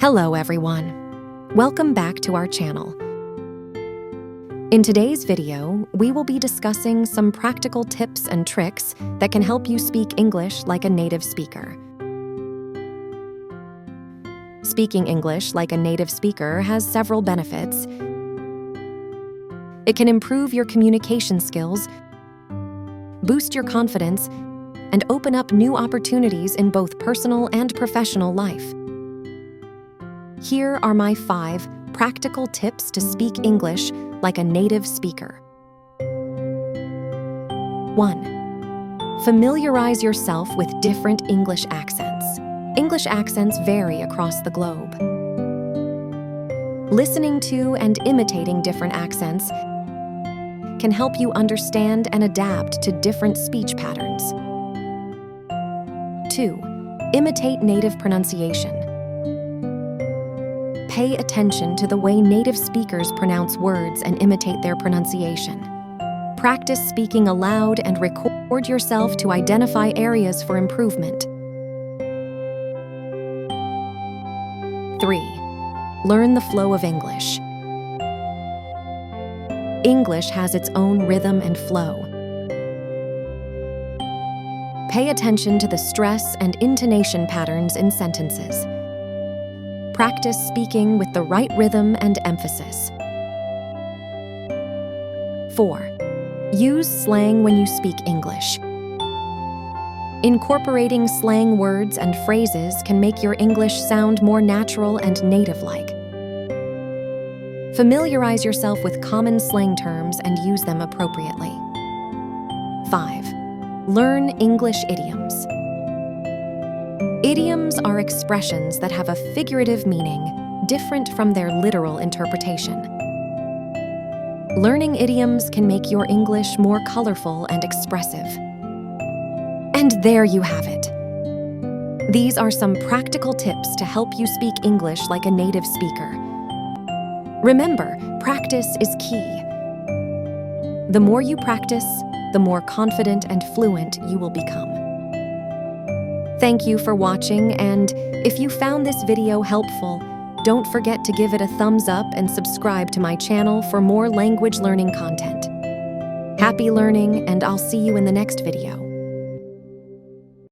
Hello everyone. Welcome back to our channel. In today's video, we will be discussing some practical tips and tricks that can help you speak English like a native speaker. Speaking English like a native speaker has several benefits. It can improve your communication skills, boost your confidence, and open up new opportunities in both personal and professional life. Here are my 5 practical tips to speak English like a native speaker. 1. Familiarize yourself with different English accents. English accents vary across the globe. Listening to and imitating different accents can help you understand and adapt to different speech patterns. 2. Imitate native pronunciation. Pay attention to the way native speakers pronounce words and imitate their pronunciation. Practice speaking aloud and record yourself to identify areas for improvement. 3. Learn the flow of English. English has its own rhythm and flow. Pay attention to the stress and intonation patterns in sentences. Practice speaking with the right rhythm and emphasis. 4. Use slang when you speak English. Incorporating slang words and phrases can make your English sound more natural and native-like. Familiarize yourself with common slang terms and use them appropriately. 5. Learn English idioms. Idioms are expressions that have a figurative meaning different from their literal interpretation. Learning idioms can make your English more colorful and expressive. And there you have it. These are some practical tips to help you speak English like a native speaker. Remember, practice is key. The more you practice, the more confident and fluent you will become. Thank you for watching, and if you found this video helpful, don't forget to give it a thumbs up and subscribe to my channel for more language learning content. Happy learning, and I'll see you in the next video.